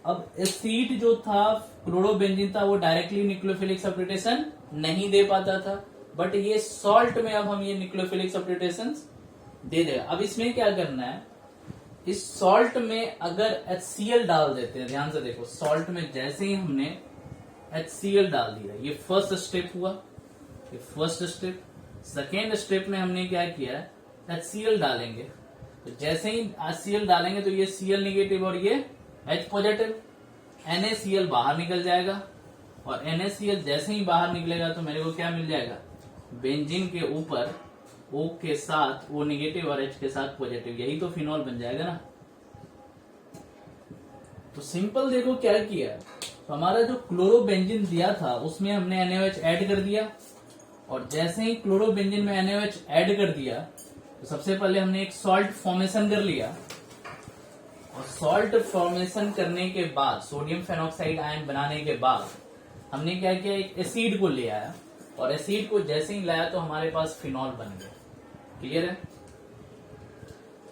अब एसिड जो था, क्लोरोबेंजीन था, वो डायरेक्टली न्यूक्लियोफिलिक सब्स्टिट्यूशन नहीं दे पाता था, बट ये सॉल्ट में अब हम ये न्यूक्लियोफिलिक सब्स्टिट्यूशन दे देगा। अब इसमें क्या करना है, इस सॉल्ट में अगर HCl डाल देते हैं, ध्यान से देखो, सॉल्ट में जैसे ही हमने HCl डाल दिया, ये फर्स्ट स्टेप हुआ, ये फर्स्ट स्टेप। सेकेंड स्टेप में हमने क्या किया है, HCl डालेंगे, तो जैसे ही HCl डालेंगे तो ये Cl निगेटिव और ये H पॉजिटिव, NaCl बाहर निकल जाएगा, और NaCl जैसे ही बाहर निकलेगा तो मेरे को क्या मिल जाएगा, बेंजीन के ऊपर O के साथ O नेगेटिव और H के साथ पॉजिटिव, यही तो फिनॉल बन जाएगा ना। तो सिंपल देखो क्या किया, तो हमारा जो क्लोरोबेंजीन दिया था उसमें हमने NaOH ऐड कर दिया, और जैसे ही क्लोरोबेंजीन में NaOH ऐड कर दिया तो सबसे पहले हमने एक सॉल्ट फॉर्मेशन कर लिया, और सॉल्ट फॉर्मेशन करने के बाद सोडियम फेनॉक्साइड आयन बनाने के बाद हमने क्या किया, एक एसिड को ले आया, और एसिड को जैसे ही लाया तो हमारे पास फिनॉल बन गया। क्लियर है?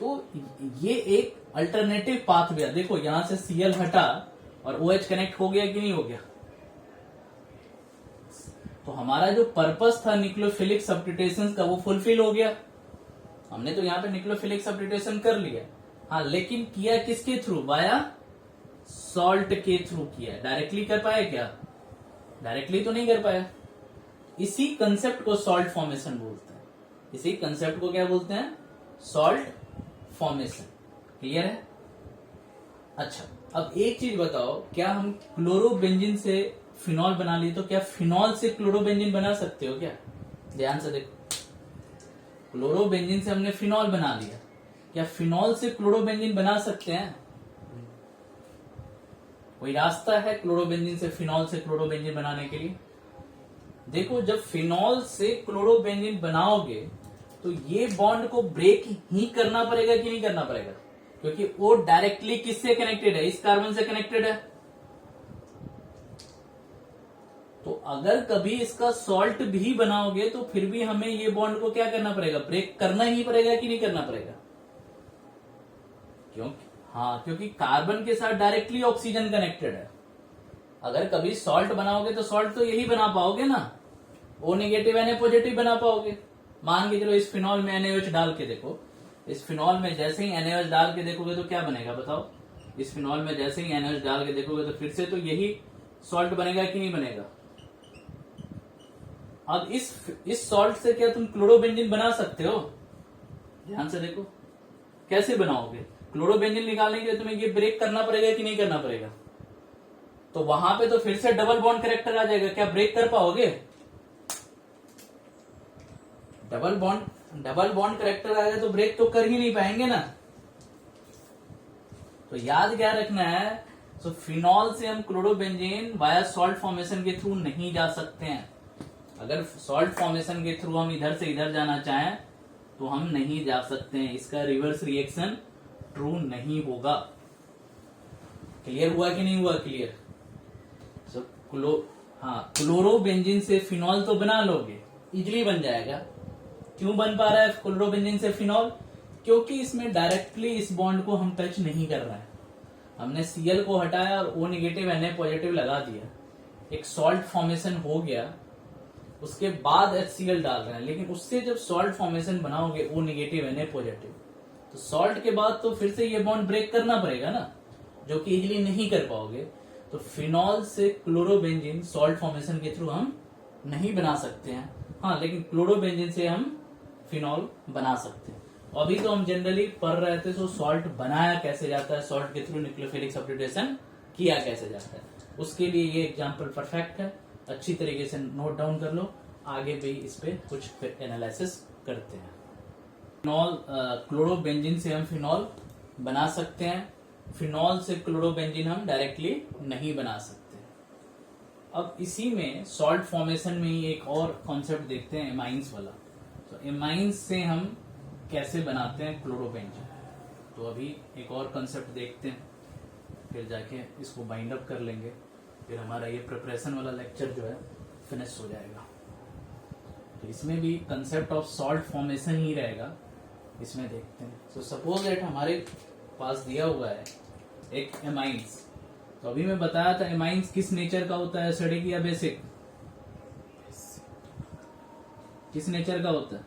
तो ये एक अल्टरनेटिव पाथ वे। देखो यहां से Cl हटा और OH कनेक्ट हो गया कि नहीं हो गया। तो हमारा जो पर्पस था न्यूक्लियोफिलिक सब्स्टिट्यूशन का वो फुलफिल हो गया। हमने तो यहाँ पे न्यूक्लियोफिलिक सब्स्टिट्यूशन कर लिया, हाँ, लेकिन किया किसके थ्रू, वाया सॉल्ट के थ्रू किया। डायरेक्टली कर पाया क्या? डायरेक्टली तो नहीं कर पाया। इसी कंसेप्ट को सॉल्ट फॉर्मेशन बोलते हैं। इसी कंसेप्ट को क्या बोलते हैं? Salt formation. क्लियर है? अच्छा, अब एक चीज बताओ, क्या हम क्लोरोबेंजीन से फिनॉल बना लिए तो क्या फिनॉल से क्लोरोबेंजीन बना सकते हो क्या? ध्यान से देखो, क्लोरोबेंजीन से हमने फिनॉल बना लिया, क्या फिनॉल से क्लोरोबेंजीन बना सकते हैं? कोई रास्ता है क्लोरोबेंजीन से फिनॉल से क्लोरोबेंजीन बनाने के लिए? देखो, जब फिनॉल से क्लोरोबेंजीन बनाओगे तो ये बॉन्ड को ब्रेक ही करना पड़ेगा कि नहीं करना पड़ेगा? क्योंकि वो डायरेक्टली किससे कनेक्टेड है? इस कार्बन से कनेक्टेड है। तो अगर कभी इसका सॉल्ट भी बनाओगे तो फिर भी हमें ये बॉन्ड को क्या करना पड़ेगा? ब्रेक करना ही पड़ेगा कि नहीं करना पड़ेगा? क्योंकि कार्बन के साथ डायरेक्टली ऑक्सीजन कनेक्टेड है। अगर कभी सॉल्ट बनाओगे तो सॉल्ट तो यही बना पाओगे ना, O नेगेटिव Na पॉजिटिव बना पाओगे। मान के चलो इस फिनॉल में NaOH डाल के देखो, इस फिनॉल में जैसे ही NaOH डाल के देखोगे तो क्या बनेगा बताओ? इस फिनॉल में जैसे ही NaOH डाल के देखोगे तो फिर से तो यही सॉल्ट बनेगा कि नहीं बनेगा? अब इस सॉल्ट से क्या तुम क्लोरोबेंजीन बना सकते हो? ध्यान से देखो, कैसे बनाओगे? क्लोरोबेंजीन निकालने के लिए तुम्हें ये ब्रेक करना पड़ेगा कि नहीं करना पड़ेगा? तो वहां पे तो फिर से डबल बॉन्ड कैरेक्टर आ जाएगा, क्या ब्रेक कर पाओगे? डबल बॉन्ड कैरेक्टर आएगा तो ब्रेक तो कर ही नहीं पाएंगे ना। तो याद क्या रखना है, तो फिनॉल से हम क्लोरोबेंजीन वाया सॉल्ट फॉर्मेशन के थ्रू नहीं जा सकते हैं। अगर सॉल्ट फॉर्मेशन के थ्रू हम इधर से इधर जाना चाहें तो हम नहीं जा सकते हैं, इसका रिवर्स रिएक्शन ट्रू नहीं होगा। क्लियर हुआ कि नहीं हुआ? क्लियर। सो क्लोरोबेंजीन से फिनॉल तो बना लोगे, इजिली बन जाएगा। क्यों बन पा रहा है क्लोरोबेंजीन से फिनॉल? क्योंकि इसमें डायरेक्टली इस बॉन्ड को हम टच नहीं कर रहे हैं। हमने Cl को हटाया और O नेगेटिव Na पॉजिटिव लगा दिया, एक सॉल्ट फॉर्मेशन हो गया, उसके बाद HCl डाल रहे हैं। लेकिन उससे जब सॉल्ट फॉर्मेशन बनाओगे O नेगेटिव Na पॉजिटिव, तो सॉल्ट के बाद तो फिर से ये बॉन्ड ब्रेक करना पड़ेगा ना, जो कि इजिली नहीं कर पाओगे। तो फिनॉल से क्लोरोबेंजीन सॉल्ट फॉर्मेशन के थ्रू हम नहीं बना सकते हैं, हाँ, लेकिन क्लोरोबेंजीन से हम फिनॉल बना सकते हैं। अभी तो हम जनरली पढ़ रहे थे, तो सॉल्ट बनाया कैसे जाता है, सॉल्ट के थ्रू न्यूक्लियोफिलिक सब्स्टिट्यूशन किया कैसे जाता है, उसके लिए ये एग्जांपल परफेक्ट है। अच्छी तरीके से नोट डाउन कर लो, आगे भी इस पे कुछ एनालिसिस करते हैं। फिनॉल, क्लोरोबेंजीन से हम फिनॉल बना सकते हैं, फिनॉल से क्लोरोबेंजीन हम डायरेक्टली नहीं बना सकते। अब इसी में सॉल्ट फॉर्मेशन में ही एक और कॉन्सेप्ट देखते हैं, एमाइंस वाला। तो एमाइंस से हम कैसे बनाते हैं क्लोरोबेंजीन, तो अभी एक और कॉन्सेप्ट देखते हैं, फिर जाके इसको बाइंड अप कर लेंगे, फिर हमारा ये प्रिपरेशन वाला लेक्चर जो है फिनिश हो जाएगा। तो इसमें भी कंसेप्ट ऑफ सॉल्ट फॉर्मेशन ही रहेगा, इसमें देखते हैं। सो सपोज दैट हमारे पास दिया हुआ है एक एमाइंस, तो अभी मैं बताया था एमाइंस किस नेचर का होता है, एसिडिक या बेसिक? किस नेचर का होता है?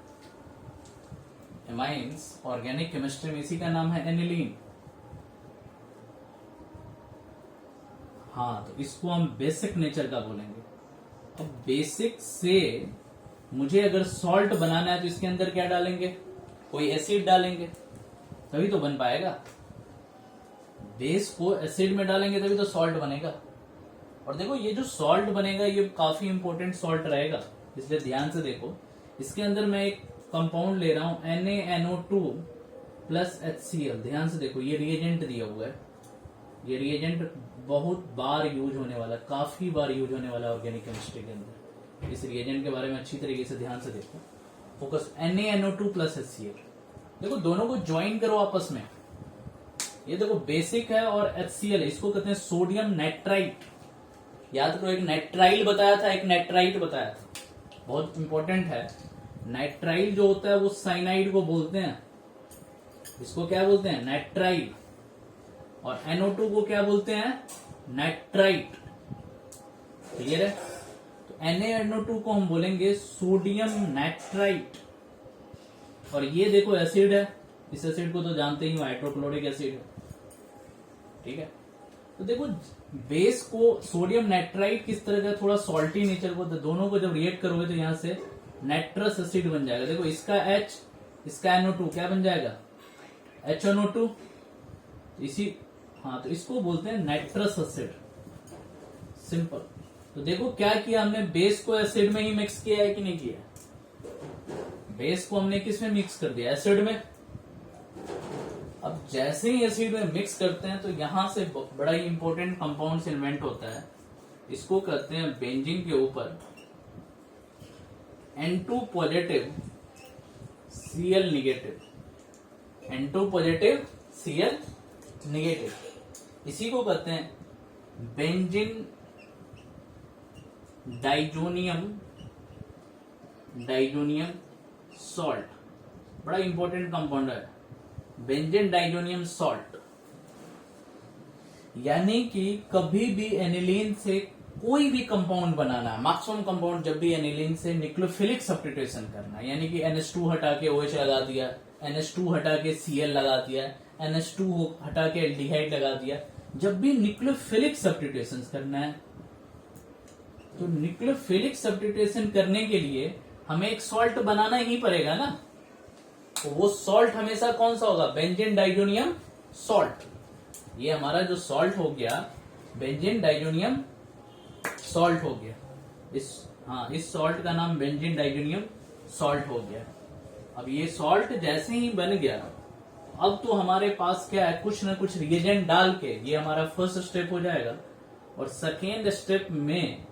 एमाइंस ऑर्गेनिक केमिस्ट्री में इसी का नाम है एनिलीन। हाँ, तो इसको हम बेसिक नेचर का बोलेंगे। अब बेसिक से मुझे अगर सॉल्ट बनाना है तो इसके अंदर क्या डालेंगे? कोई एसिड डालेंगे तभी तो बन पाएगा। बेस को एसिड में डालेंगे तभी तो सॉल्ट बनेगा। और देखो ये जो सॉल्ट बनेगा ये काफी इंपॉर्टेंट सॉल्ट रहेगा, इसलिए ध्यान से देखो। इसके अंदर मैं एक कंपाउंड ले रहा हूं NaNO2 प्लस HCl। ध्यान से देखो, ये रिएजेंट दिया हुआ है। ये रिएजेंट बहुत बार यूज होने वाला, काफी बार यूज होने वाला ऑर्गेनिक केमिस्ट्री के अंदर। इस रिएजेंट के बारे में अच्छी तरीके से ध्यान से देखो। Focus NaNO2 plus HCl। देखो दोनों को ज्वाइन करो आपस में। ये देखो बेसिक है और HCl, इसको कहते हैं सोडियम नाइट्राइट। याद करो, एक नाइट्राइल बताया था, एक नाइट्राइट बताया था, बहुत इंपॉर्टेंट है। नाइट्राइल जो होता है वो साइनाइड को बोलते हैं, इसको क्या बोलते हैं? नाइट्राइल। और NO2 को क्या बोलते हैं? नाइट्राइट। क्लियर है? तो NaNO2 को हम बोलेंगे सोडियम नाइट्राइट। और ये देखो एसिड है, इस एसिड को तो जानते ही हो, हाइड्रोक्लोरिक एसिड है। ठीक है, तो देखो बेस को सोडियम नाइट्राइट किस तरह का, थोड़ा सॉल्टी नेचर को, तो दोनों को जब रिएक्ट करोगे तो यहां से नाइट्रस एसिड बन जाएगा। देखो इसका H, इसका NO2 क्या बन जाएगा? HNO2। इसी, हाँ, तो इसको बोलते हैं नाइट्रस एसिड। सिंपल। तो देखो क्या किया हमने, बेस को एसिड में ही मिक्स किया है कि नहीं किया? बेस को हमने किस में मिक्स कर दिया? एसिड में। अब जैसे ही एसिड में मिक्स करते हैं तो यहां से बड़ा ही इंपॉर्टेंट कंपाउंड इन्वेंट होता है, इसको कहते हैं बेंजीन के ऊपर N2 positive Cl negative. N2 positive Cl negative, इसी को कहते हैं बेंजीन डाइजोनियम सॉल्ट। बड़ा इंपॉर्टेंट कंपाउंड है बेंजीन डाइजोनियम सॉल्ट। यानी कि कभी भी एनिलीन से कोई भी कंपाउंड बनाना है, मैक्सिमम कंपाउंड जब भी एनिलीन से न्यूक्लियोफिलिक सब्स्टिट्यूशन करना है, यानी कि NH2 हटा के OH लगा दिया, NH2 हटा के Cl लगा दिया, NH2 हटा के एल्डिहाइड लगा दिया, जब भी न्यूक्लियोफिलिक सब्स्टिट्यूशन करना है तो न्यूक्लियोफिलिक सब्स्टिट्यूशन करने के लिए हमें एक सॉल्ट बनाना ही पड़ेगा ना। तो वो सॉल्ट हमेशा कौन सा होगा? Benzene diazonium salt. ये हमारा जो सॉल्ट हो गया बेंजीन डाइजोनियम सॉल्ट हो गया। इस सॉल्ट का नाम बेंजीन डाइजोनियम सॉल्ट हो गया। अब ये सॉल्ट जैसे ही बन गया, अब तो हमारे पास क्या है, कुछ ना कुछ रिएजेंट डाल के, ये हमारा फर्स्ट स्टेप हो जाएगा। और सेकेंड स्टेप में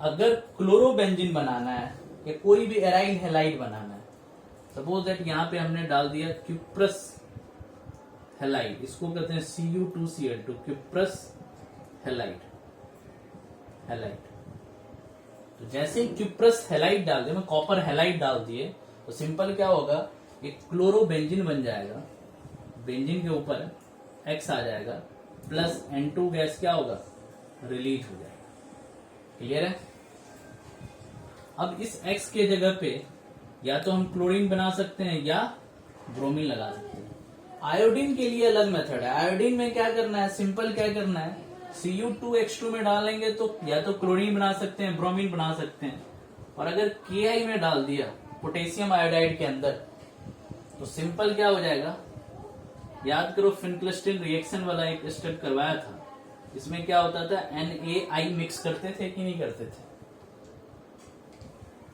अगर क्लोरोबेंजीन बनाना है या कोई भी एराइल हैलाइड बनाना है, सपोज दैट यहाँ पे हमने डाल दिया क्यूप्रस हैलाइड, इसको कहते हैं Cu2Cl2, क्यूप्रस हैलाइड। तो जैसे ही क्यूप्रस हैलाइड डाल दिया, मैं कॉपर हैलाइड डाल दिए, तो सिंपल क्या होगा, एक क्लोरोबेंजीन बन जाएगा। बेंजीन के ऊपर X आ जाएगा, प्लस N2 गैस क्या होगा? रिलीज हो जाएगा। क्लियर है? अब इस X के जगह पे या तो हम क्लोरीन बना सकते हैं या ब्रोमीन लगा सकते हैं। आयोडीन के लिए अलग मेथड है। आयोडीन में क्या करना है, सिंपल क्या करना है, Cu2H2 में डालेंगे तो या तो क्लोरीन बना सकते हैं, ब्रोमीन बना सकते हैं। और अगर Ki में डाल दिया पोटेशियम आयोडाइड के अंदर, तो सिंपल क्या हो जाएगा, याद करो फिनक्लस्टन रिएक्शन वाला एक स्टेप करवाया था, इसमें क्या होता था, NaI मिक्स करते थे कि नहीं करते थे?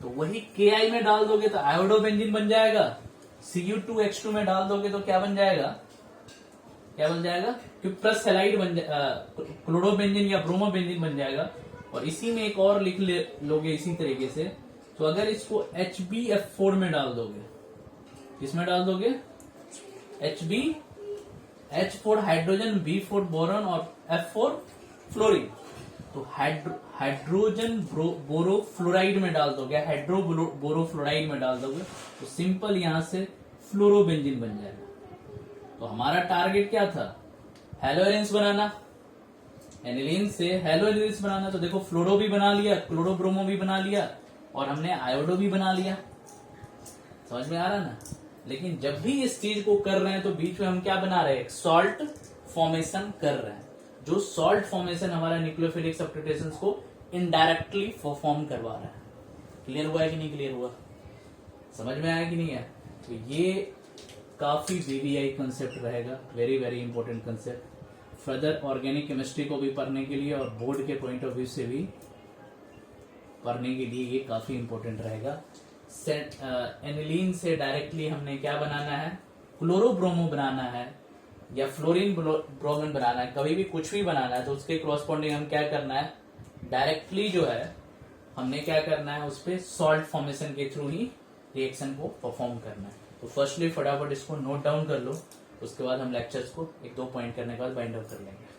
तो वही Ki में डाल दोगे तो आयोडोबेंजीन बन जाएगा, Cu2H2 में डाल दोगे तो क्या बन जाएगा, क्या बन जाएगा, क्यूप्रस हैलाइड बन क्लोरोबेंजीन या ब्रोमोबेंजीन बन जाएगा। और इसी में एक और लिख लोगे इसी तरीके से, तो अगर इसको HbF4 में डाल दोगे, किसमें डाल दोगे, H4 हाइड्रोजन, B4 बोरॉन और F4 फ्लोरीन, तो हाइड्रोजन बोरोफ्लोराइड में डाल दोगे, बोरोफ्लोराइड में डाल दोगे, तो सिंपल यहां से फ्लोरोबेंजीन बन जाएगा। तो हमारा टारगेट क्या था, हेलोरेंस बनाना, एनिलीन से हेलोरेंस बनाना। तो देखो फ्लोरो भी बना लिया, क्लोरोब्रोमो भी बना लिया, और हमने आयोडो भी बना लिया। समझ में आ रहा ना? लेकिन जब भी इस चीज को कर रहे हैं तो बीच में हम क्या बना रहे हैं, सॉल्ट फॉर्मेशन कर रहे हैं, जो सॉल्ट फॉर्मेशन हमारा न्यूक्लियोफिलिक सब्स्टिट्यूशंस को इनडायरेक्टली परफॉर्म करवा रहा है। क्लियर हुआ है कि नहीं क्लियर हुआ? समझ में आया कि नहीं है? तो ये काफी VVI कंसेप्ट रहेगा, very very important concept. Further organic chemistry को भी पढ़ने के लिए और बोर्ड के पॉइंट ऑफ व्यू से भी पढ़ने के लिए ये काफी इंपॉर्टेंट रहेगा। एनिलीन से डायरेक्टली हमने क्या बनाना है, क्लोरोब्रोमो बनाना है या फ्लोरीन ब्रोमीन बनाना है, कभी भी कुछ भी बनाना है तो उसके क्रॉसपॉन्डिंग हम क्या करना है, डायरेक्टली जो है हमने क्या करना है, उस पर सॉल्ट फॉर्मेशन के थ्रू ही रिएक्शन को परफॉर्म करना है। तो फर्स्टली फटाफट इसको नोट डाउन कर लो, उसके बाद हम लेक्चर्स को 1-2 पॉइंट करने के बाद बाइंड आउट कर लेंगे।